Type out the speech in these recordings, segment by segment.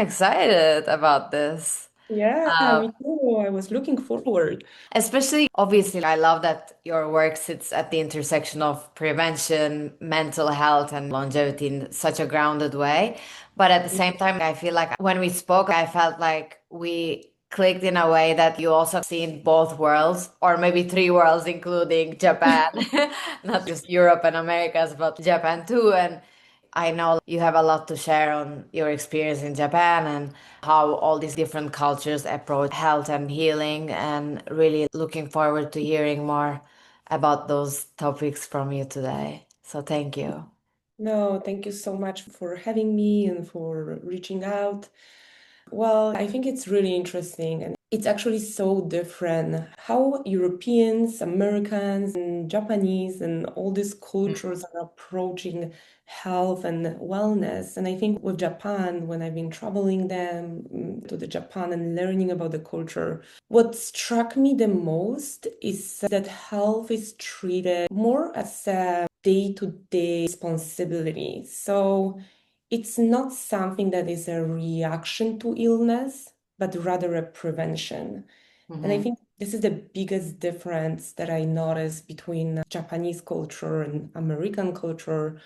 excited about this. Yeah, Um, me too. I was looking forward. Especially, obviously, I love that your work sits at the intersection of prevention, mental health, and longevity in such a grounded way. But at the same time, I feel like when we spoke, I felt like we clicked in a way that you also seen both worlds, or maybe three worlds, including Japan, not just Europe and Americas, but Japan too. And I know you have a lot to share on your experience in Japan and how all these different cultures approach health and healing, and really looking forward to hearing more about those topics from you today. So thank you. No, thank you so much for having me and for reaching out. Well, I think it's really interesting and it's actually so different how Europeans, Americans, and Japanese and all these cultures are approaching health and wellness. And I think with Japan, when I've been traveling them to the Japan and learning about the culture, what struck me the most is that health is treated more as a day-to-day responsibility. So it's not something that is a reaction to illness, but rather a prevention. And I Mhm. think this is the biggest difference that I notice between Japanese culture and American culture,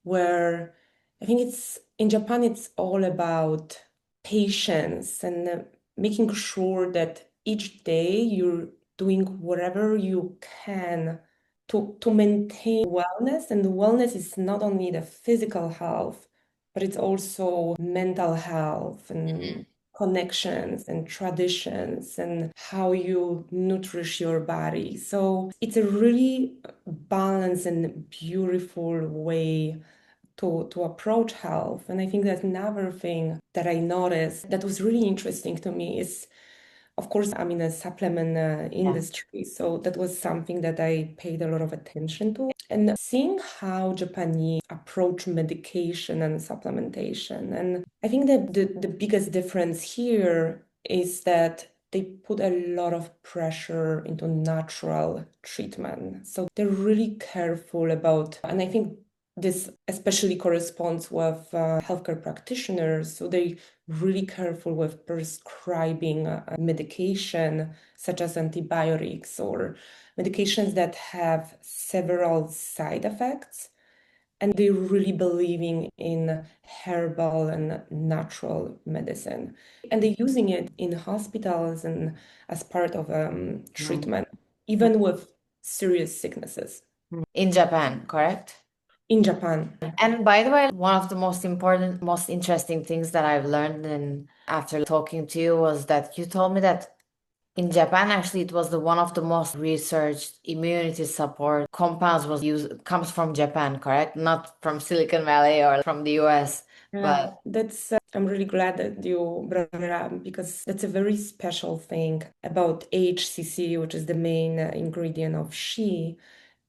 where I think it's in Japan, it's all about patience and making sure that each day you're doing whatever you can to maintain wellness. And the wellness is not only the physical health, but it's also mental health and connections and traditions and how you nourish your body. So it's a really balanced and beautiful way to approach health. And I think that another thing that I noticed that was really interesting to me is, of course, I'm in a supplement Yeah. industry, so that was something that I paid a lot of attention to. And seeing how Japanese approach medication and supplementation. And I think that the biggest difference here is that they put a lot of pressure into natural treatment. So they're really careful about, and I think this especially corresponds with healthcare practitioners. So they really careful with prescribing medication such as antibiotics or medications that have several side effects. And they're really believing in herbal and natural medicine. And they're using it in hospitals and as part of Mm. treatment, even with serious sicknesses In Japan, correct? in Japan. And by the way, one of the most important, most interesting things that I've learned after talking to you was that you told me that in Japan, actually, it was the one of the most researched immunity support compounds was used comes from Japan, correct? Not from Silicon Valley or from the US, Yeah, but that's, I'm really glad that you brought it up because that's a very special thing about AHCC, which is the main ingredient of she,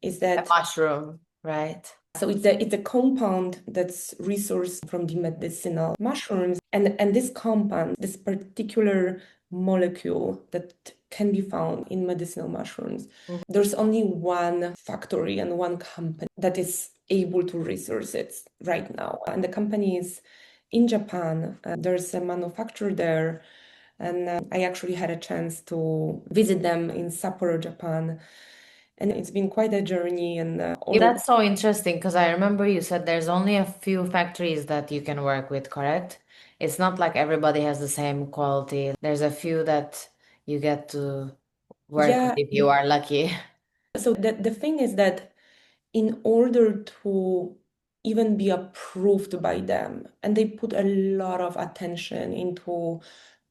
is a that mushroom, right? so it's a compound that's resourced from the medicinal mushrooms. And this compound, this particular molecule that can be found in medicinal mushrooms, Mhm. there's only one factory and one company that is able to resource it right now. And the company is in Japan. There's a manufacturer there. And I actually had a chance to visit them in Sapporo, Japan. And it's been quite a journey and Yeah, all. that's so interesting because I remember you said there's only a few factories that you can work with, correct? It's not like everybody has the same quality. There's a few that you get to work with Yeah, if you are lucky. so the thing is that in order to even be approved by them, and they put a lot of attention into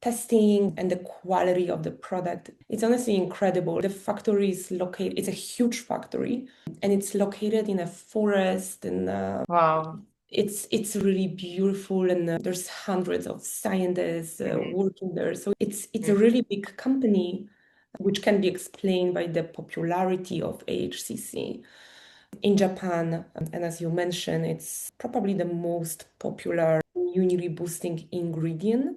testing and the quality of the product. It's honestly incredible. The factory is located, it's a huge factory, and it's located in a forest, and Wow. it's really beautiful, and there's hundreds of scientists working there. So it's a really big company, which can be explained by the popularity of AHCC in Japan. And as you mentioned, it's probably the most popular immunity boosting ingredient.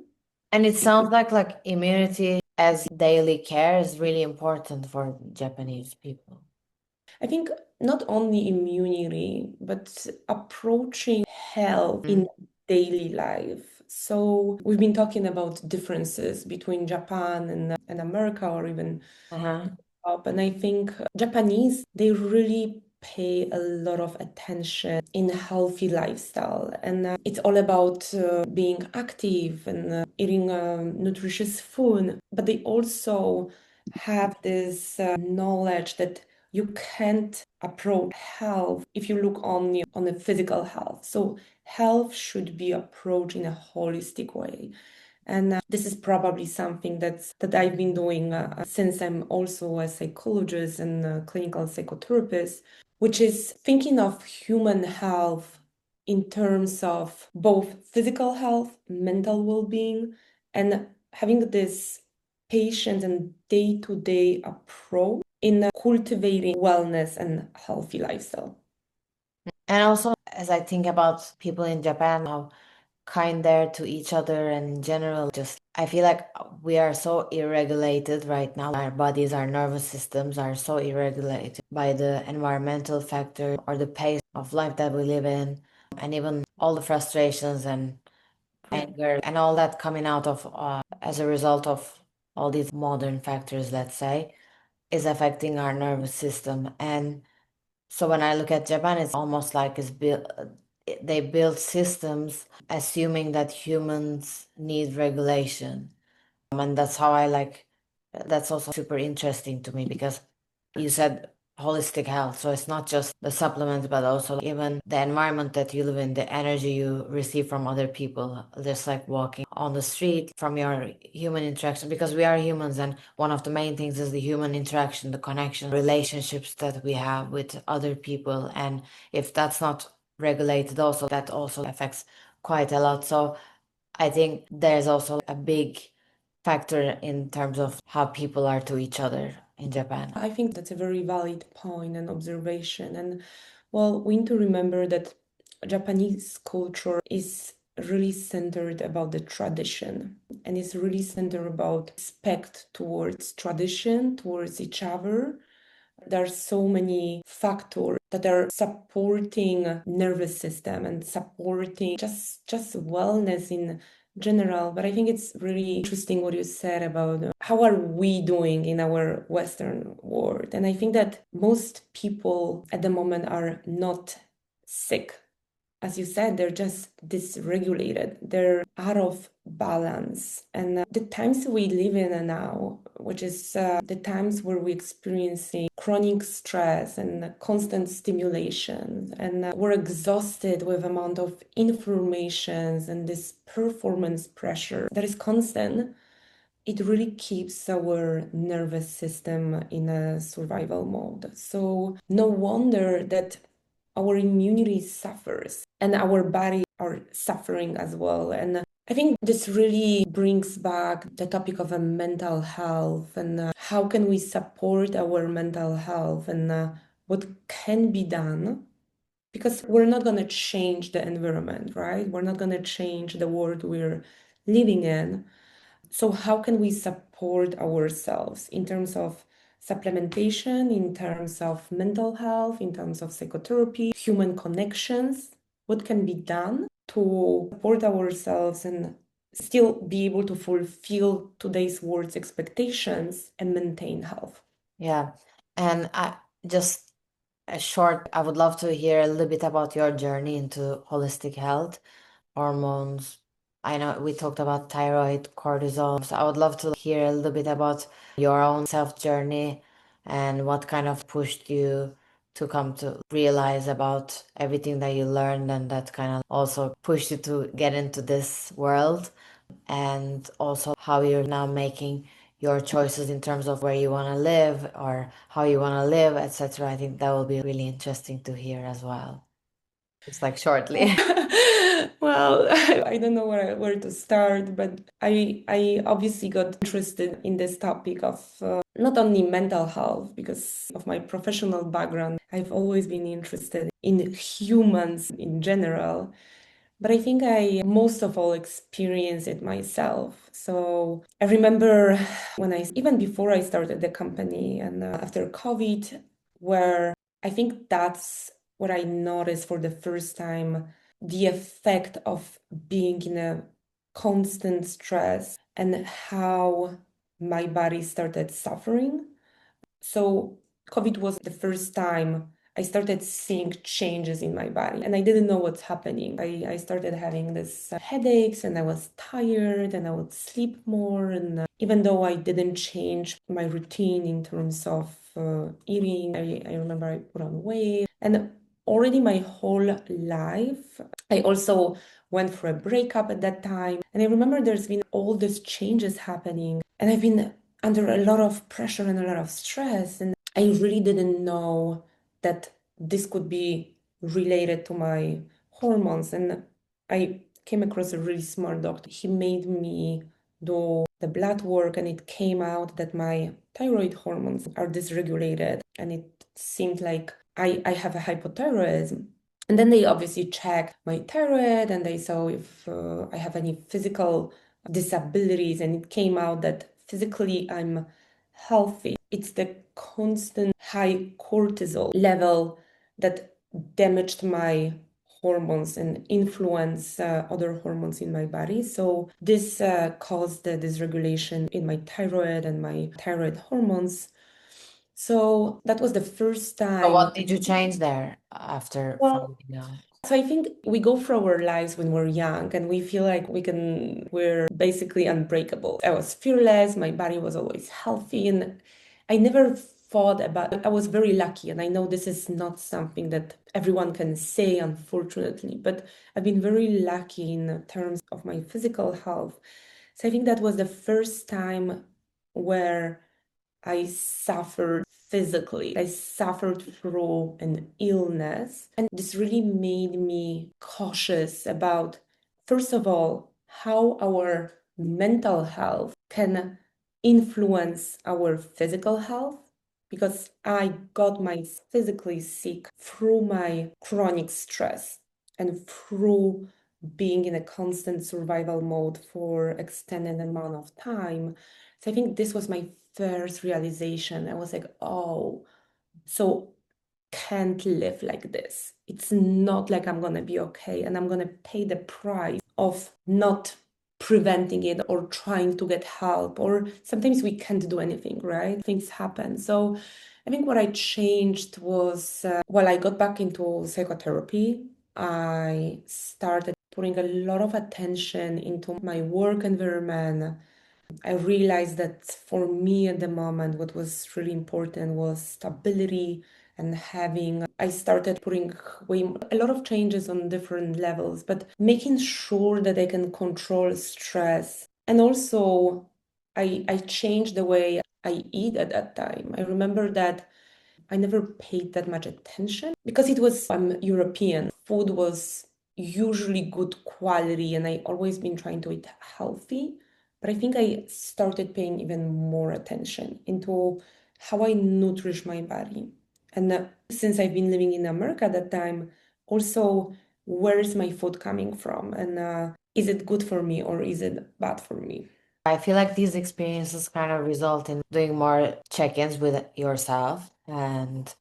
And it sounds like immunity as daily care is really important for Japanese people. I think not only immunity, but approaching health Mm. in daily life. So we've been talking about differences between Japan and America, or even Uh-huh. up. And I think Japanese, they really pay a lot of attention in healthy lifestyle. And it's all about being active and eating nutritious food. But they also have this knowledge that you can't approach health if you look only on the physical health. So health should be approached in a holistic way. And this is probably something that I've been doing since I'm also a psychologist and a clinical psychotherapist, which is thinking of human health in terms of both physical health, mental well-being, and having this patient and day-to-day approach in cultivating wellness and healthy lifestyle. And also, as I think about people in Japan, how kind they're to each other, and in general, just I feel like we are so irregulated right now. Our bodies, our nervous systems are so irregulated by the environmental factor or the pace of life that we live in, and even all the frustrations and anger and all that coming out of as a result of all these modern factors, let's say, is affecting our nervous system. And so when I look at Japan, it's almost like they build systems assuming that humans need regulation. And that's how that's also super interesting to me because you said holistic health. So it's not just the supplements, but also even the environment that you live in, the energy you receive from other people, just like walking on the street from your human interaction, because we are humans. And one of the main things is the human interaction, the connection, relationships that we have with other people. And if that's not regulated, also, that also affects quite a lot. So I think there's also a big factor in terms of how people are to each other in Japan. I think that's a very valid point and observation. And well, we need to remember that Japanese culture is really centered about the tradition, and it's really centered about respect towards tradition, towards each other. There are so many factors that are supporting nervous system and supporting just wellness in general. But I think it's really interesting what you said about how are we doing in our Western world. And I think that most people at the moment are not sick. As you said, they're just dysregulated. They're out of balance. And the times we live in now, which is the times where we're experiencing chronic stress and constant stimulation, and we're exhausted with amount of informations and this performance pressure that is constant, it really keeps our nervous system in a survival mode. So no wonder that our immunity suffers and our body are suffering as well. And I think this really brings back the topic of a mental health and how can we support our mental health and what can be done, because we're not going to change the environment, right? We're not going to change the world we're living in. So how can we support ourselves in terms of supplementation, in terms of mental health, in terms of psychotherapy, human connections? What can be done to support ourselves and still be able to fulfill today's world's expectations and maintain health? Yeah. And just a short, I would love to hear a little bit about your journey into holistic health, hormones. I know we talked about thyroid, cortisol. So I would love to hear a little bit about your own self journey and what kind of pushed you to come to realize about everything that you learned, and that kind of also pushed you to get into this world, and also how you're now making your choices in terms of where you want to live or how you want to live, etc. I think that will be really interesting to hear as well. It's like shortly. Well, I don't know where to start, but I obviously got interested in this topic of not only mental health because of my professional background. I've always been interested in humans in general, but I think I most of all experience it myself. So I remember even before I started the company and after COVID, where I think that's what I noticed for the first time, the effect of being in a constant stress and how my body started suffering. So COVID was the first time I started seeing changes in my body and I didn't know what's happening. I started having this headaches and I was tired and I would sleep more. And even though I didn't change my routine in terms of eating, I remember I put on weight. And already my whole life, I also went for a breakup at that time. And I remember there's been all these changes happening. And I've been under a lot of pressure and a lot of stress. And I really didn't know that this could be related to my hormones. And I came across a really smart doctor. He made me do the blood work, and it came out that my thyroid hormones are dysregulated. And it seemed like I have a hypothyroidism. And then they obviously checked my thyroid and they saw if I have any physical disabilities, and it came out that physically I'm healthy. It's the constant high cortisol level that damaged my hormones and influence other hormones in my body. So this caused the dysregulation in my thyroid and my thyroid hormones. So that was the first So time. what did you change there after Well, finding out? so I think we go through our lives when we're young and we feel like we're basically unbreakable. I was fearless, my body was always healthy, and I never thought about, I was very lucky, and I know this is not something that everyone can say, unfortunately, but I've been very lucky in terms of my physical health. So I think that was the first time where I suffered physically. I suffered through an illness. And this really made me cautious about, first of all, how our mental health can influence our physical health. Because I got my physically sick through my chronic stress and through being in a constant survival mode for extended amount of time. So I think this was my first realization. I was like, oh, so can't live like this. It's not like I'm gonna be okay and I'm gonna pay the price of not preventing it or trying to get help, or sometimes we can't do anything, right? Things happen. So I think what I changed was while I got back into psychotherapy, I started putting a lot of attention into my work environment. I realized that for me at the moment, what was really important was stability and having, I started putting a lot of changes on different levels, but making sure that I can control stress. And also, I changed the way I eat at that time. I remember that I never paid that much attention because I'm European. Food was usually good quality and I always been trying to eat healthy. But I think I started paying even more attention into how I nourish my body. And since I've been living in America at that time, also where is my food coming from? And is it good for me or is it bad for me? I feel like these experiences kind of result in doing more check-ins with yourself and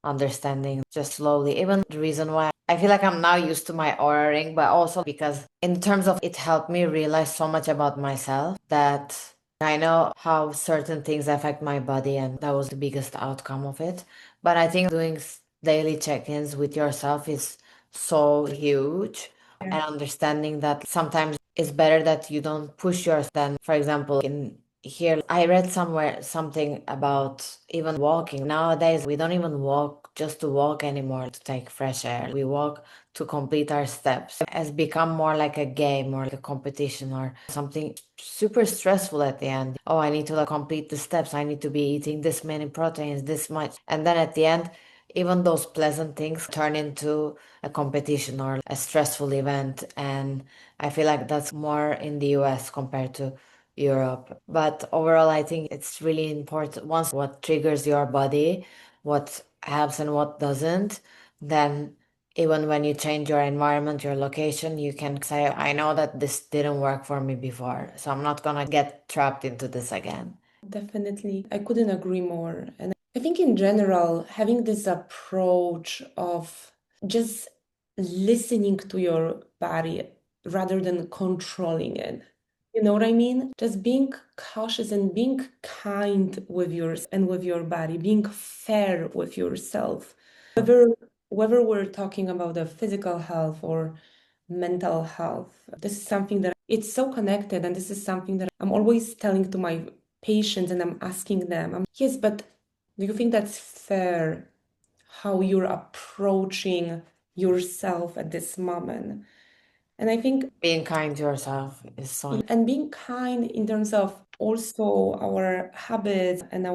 understanding just slowly. Even the reason why I feel like I'm now used to my aura ring, but also because in terms of it helped me realize so much about myself that I know how certain things affect my body, and that was the biggest outcome of it. But I think doing daily check-ins with yourself is so huge, and understanding that sometimes it's better that you don't push yourself than, for example, in here, I read somewhere something about even walking. Nowadays, we don't even walk just to walk anymore to take fresh air. We walk to complete our steps. It has become more like a game or like a competition or something super stressful at the end. Oh, I need to like complete the steps. I need to be eating this many proteins, this much. And then at the end, even those pleasant things turn into a competition or a stressful event. And I feel like that's more in the US compared to Europe. But overall, I think it's really important once what triggers your body, what helps and what doesn't, then even when you change your environment, your location, you can say, I know that this didn't work for me before, so I'm not gonna get trapped into this again. Definitely. I couldn't agree more. And I think in general, having this approach of just listening to your body, rather than controlling it. You know what I mean? Just being cautious and being kind with yours and with your body, being fair with yourself. Whether we're talking about the physical health or mental health, this is something that it's so connected, and this is something that I'm always telling to my patients, and I'm asking them, yes, but do you think that's fair how you're approaching yourself at this moment? And I think Being kind to yourself is so and being kind in terms of also our habits and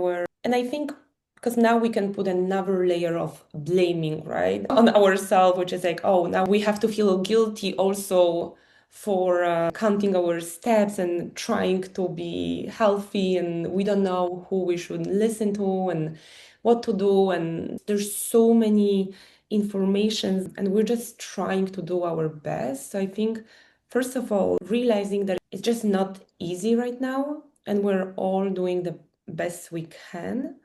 I think because now we can put another layer of blaming, right, on ourselves, which is like, oh, now we have to feel guilty also for counting our steps and trying to be healthy, and we don't know who we should listen to and what to do, and there's so many informations and we're just trying to do our best. So I think first of all, realizing that it's just not easy right now, and we're all doing the best we can.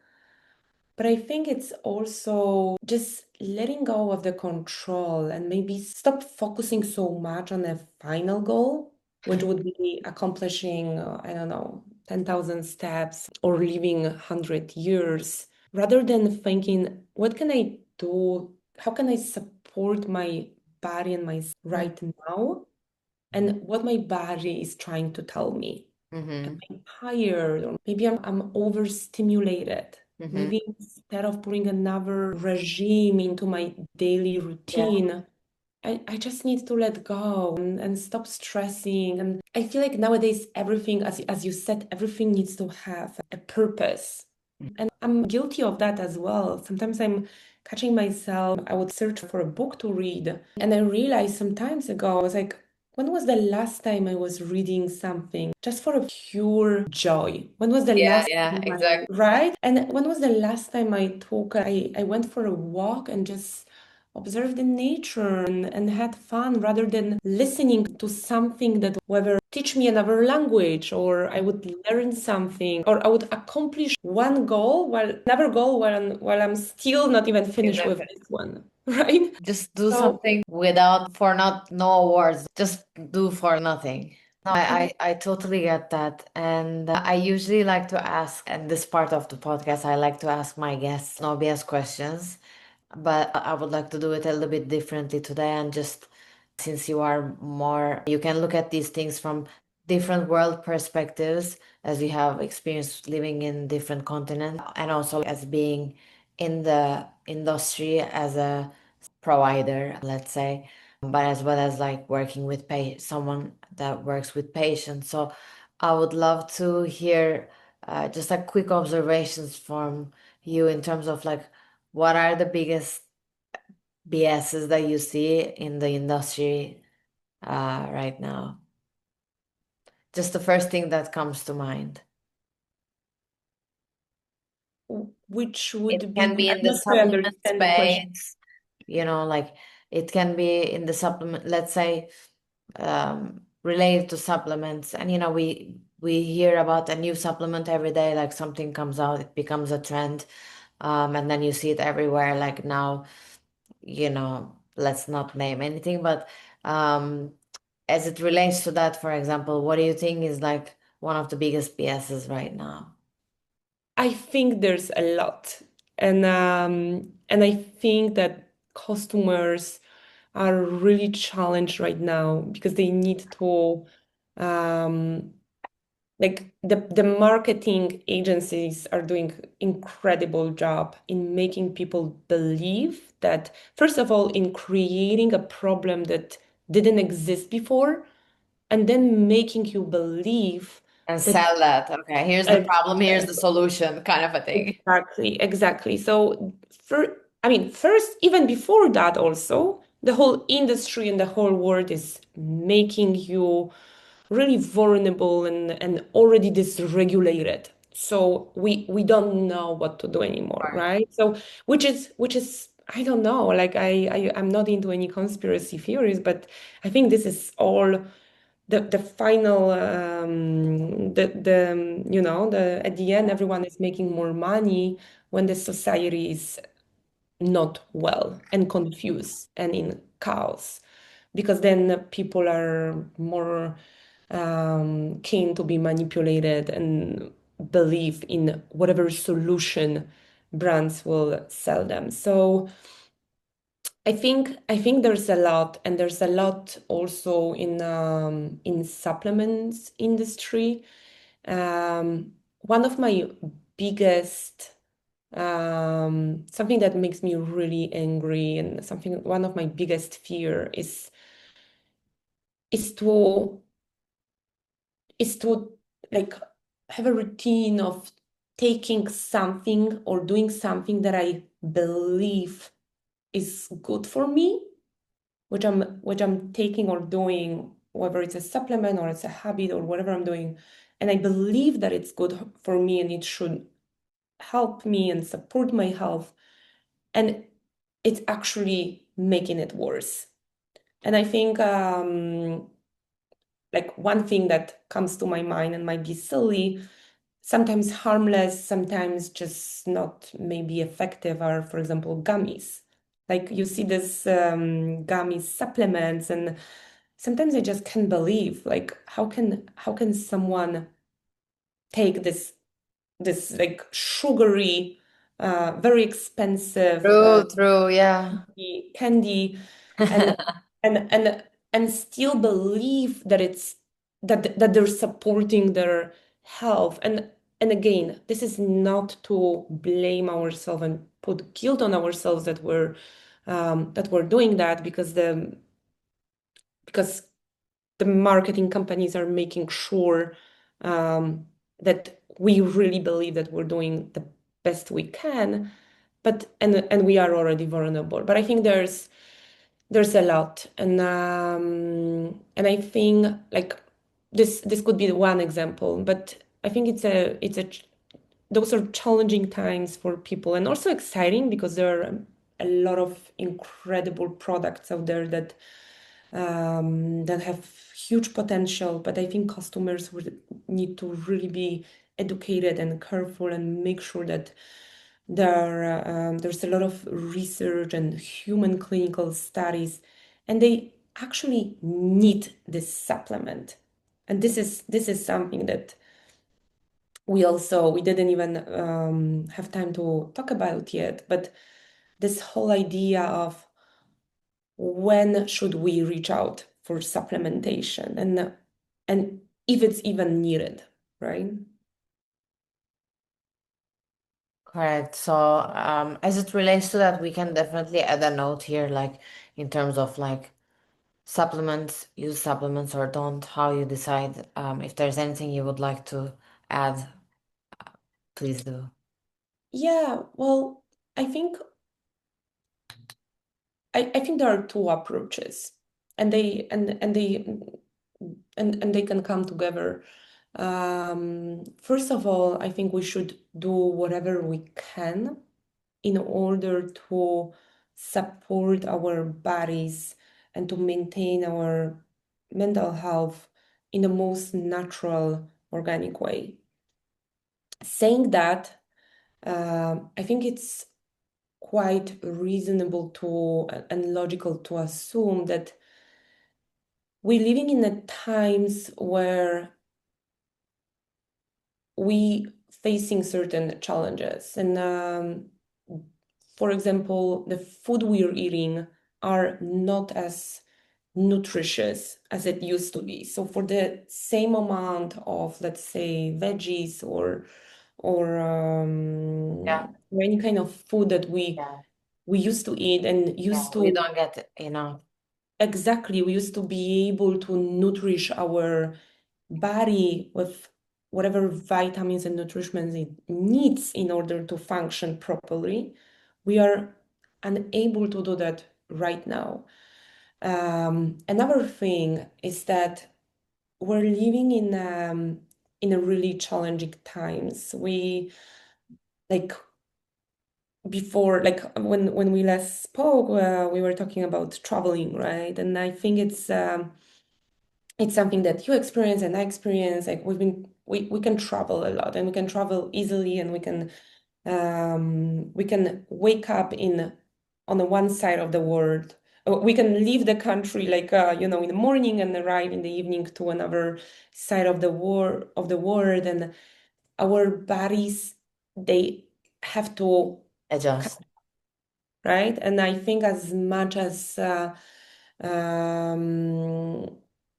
But I think it's also just letting go of the control and maybe stop focusing so much on a final goal, which would be accomplishing, I don't know, 10,000 steps or living 100 years, rather than thinking, what can I do? How can I support my body and my right now? And what my body is trying to tell me. Am Mm-hmm. I tired? Or maybe I'm overstimulated. Mm-hmm. Maybe instead of putting another regime into my daily Yeah, routine, I just need to let go and stop stressing. And I feel like nowadays everything, as you said, everything needs to have a purpose. And I'm guilty of that as well. Sometimes I'm catching myself, I would search for a book to read. And I realized some times ago, I was like, when was the last time I was reading something just for a pure joy? When was the yeah, last yeah, time exactly. right? And when was the last time I went for a walk and just observed the nature and had fun rather than listening to something that whether teach me another language or I would learn something or I would accomplish one goal while another goal while I'm still not even finished with Exactly. this one, right? Just do So something without for not no awards. Just do for nothing. No, and I totally get that. And I usually like to ask, at this part of the podcast, I like to ask my guests no BS questions. But I would like to do it a little bit differently today. And just since you are more, you can look at these things from different world perspectives, as you have experience living in different continents, and also as being in the industry as a provider, let's say, but as well as like working with someone that works with patients. So I would love to hear just like quick observations from you in terms of like what are the biggest BSs that you see in the industry right now? Just the first thing that comes to mind. which It would can be, be in I'm the not sure I supplement understand the question. space, like it can be in the supplement, let's say, related to supplements. And we hear about a new supplement every day, like something comes out, it becomes a trend, and then you see it everywhere. Like now, let's not name anything, but um, as it relates to that, for example, what do you think is like one of the biggest BSs right now? I think there's a lot. And I think that customers are really challenged right now because they need to um, like the marketing agencies are doing incredible job in making people believe that first of all in creating a problem that didn't exist before and then making you believe And that sell that. Okay, here's the problem, here's the solution, kind of a thing. exactly, exactly. So first, even before that also, the whole industry and the whole world is making you really vulnerable and already dysregulated. So we don't know what to do anymore, Right. right? So which is I don't know, like I'm not into any conspiracy theories, but I think this is all the final the the at the end everyone is making more money when the society is not well and confused and in chaos. because then people are more keen to be manipulated and believe in whatever solution brands will sell them. So I think there's a lot, and there's a lot also in supplements industry. One of my biggest something that makes me really angry, and something one of my biggest fear is to is to like have a routine of taking something or doing something that I believe is good for me, which I'm taking or doing, whether it's a supplement or it's a habit or whatever I'm doing, and I believe that it's good for me and it should help me and support my health, and it's actually making it worse. And I think like one thing that comes to my mind and might be silly, sometimes harmless, sometimes just not maybe effective, are, for example, gummies. Like you see this gummy supplements, and sometimes I just can't believe, like, how can someone take this like sugary, very expensive True, true, yeah. candy, and and and and still believe that that they're supporting their health. And again, this is not to blame ourselves and put guilt on ourselves that we're doing that, because the marketing companies are making sure that we really believe that we're doing the best we can, but and we are already vulnerable. But I think there's a lot, and I think like this could be one example, but I think those are challenging times for people, and also exciting because there are a lot of incredible products out there that have huge potential. But I think customers would need to really be educated and careful and make sure that there's a lot of research and human clinical studies, and they actually need this supplement. And this is something that we didn't even have time to talk about yet, but this whole idea of when should we reach out for supplementation, and if it's even needed, right? Correct. So, as it relates to that, we can definitely add a note here, like in terms of like supplements, use supplements or don't, how you decide. If there's anything you would like to add, please do. Yeah, well, I think I think there are two approaches, and they can come together. First of all, I think we should do whatever we can in order to support our bodies and to maintain our mental health in the most natural, organic way. Saying that, I think it's quite reasonable to and logical to assume that we're living in a times where we facing certain challenges, and for example, the food we're eating are not as nutritious as it used to be. So for the same amount of, let's say, veggies Yeah, or any kind of food that yeah, we used to eat and yeah. used We to don't get enough. exactly, we used to be able to nourish our body with whatever vitamins and nutrition it needs in order to function properly. We are unable to do that right now. Another thing is that we're living in a really challenging times. We like before, like when we last spoke, we were talking about traveling, right? And I think it's something that you experience and I experience. Like we can travel a lot, and we can travel easily, and we can wake up in on the one side of the world we can leave the country like in the morning and arrive in the evening to another side of the world, and our bodies, they have to, Adjust. right? And I think as much as um,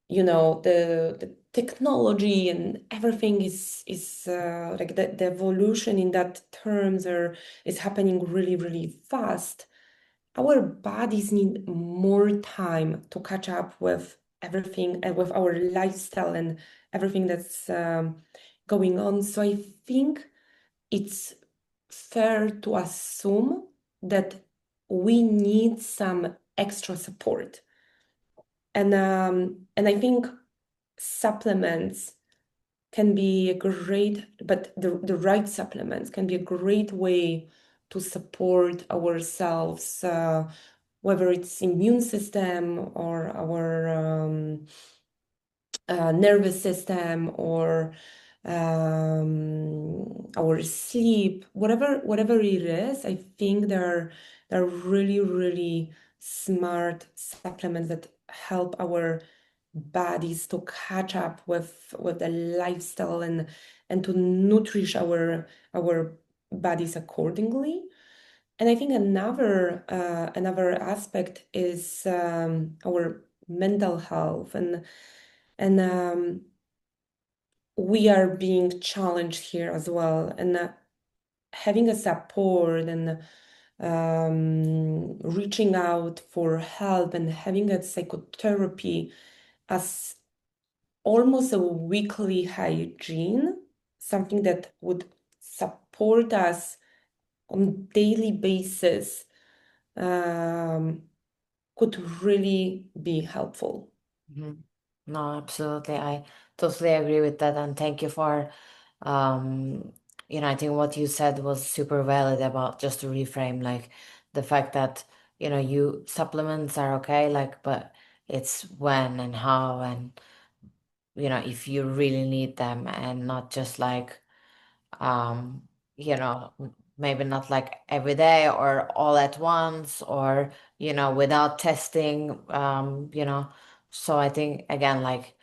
the technology and everything is like the evolution in that terms is happening really, really fast. Our bodies need more time to catch up with everything and with our lifestyle and everything that's going on. So I think it's fair to assume that we need some extra support. And I think supplements can be a great, but the right supplements can be a great way to support ourselves, whether it's immune system or our nervous system or our sleep, whatever it is. I think there are really, really smart supplements that help our bodies to catch up with the lifestyle and to nourish our bodies accordingly. And I think another aspect is our mental health, and we are being challenged here as well. And having a support and reaching out for help and having a psychotherapy as almost a weekly hygiene, something that would support us on daily basis, um, could really be helpful. Mhm. No, absolutely. I totally agree with that. And thank you for, um, I think what you said was super valid about just to reframe, like the fact that, you supplements are okay, like, but it's when and how and, if you really need them and not just like, maybe not like every day or all at once or, without testing, so I think again, like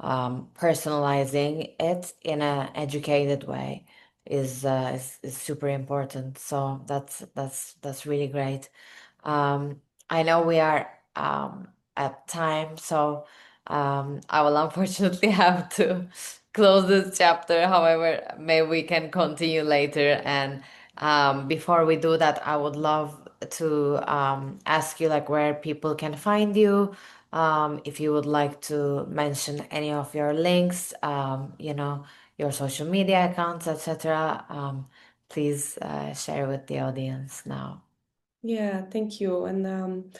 personalizing it in an educated way is super important. So that's really great. I know we are at time, so I will unfortunately have to close this chapter. However, maybe we can continue later. And before we do that, I would love to ask you like where people can find you. If you would like to mention any of your links, your social media accounts, etc. Please share with the audience now. Yeah, thank you. And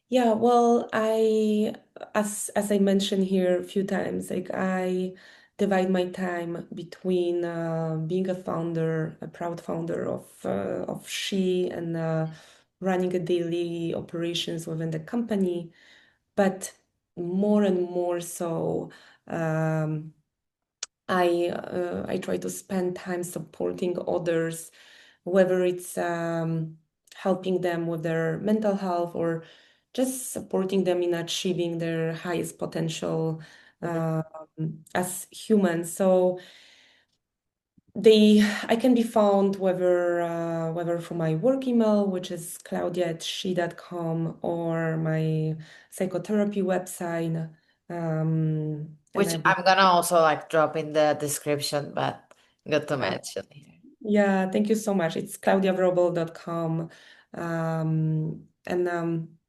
yeah, well, as I mentioned here a few times, like I divide my time between being a founder, a proud founder of She, and running a daily operations within the company, but more and more so, um, I try to spend time supporting others, whether it's helping them with their mental health or just supporting them in achieving their highest potential Mhm. um, as humans. So I can be found whether from my work email, which is claudia@she.com, or my psychotherapy website. And Which I'll be I'm gonna also like drop in the description, but good to mention here. Yeah, thank you so much. It's claudiavrobel.com. And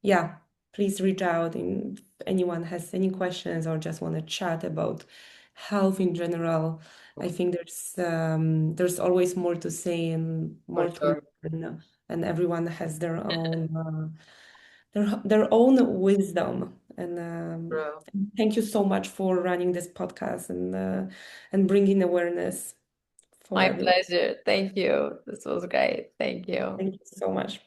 yeah, please reach out if anyone has any questions or just want to chat about health in general. I think there's always more to say and For more to sure. learn, and everyone has their own wisdom. True. And thank you so much for running this podcast and bringing awareness for My everyone. pleasure. Thank you. This was great. Thank you. Thank you so much.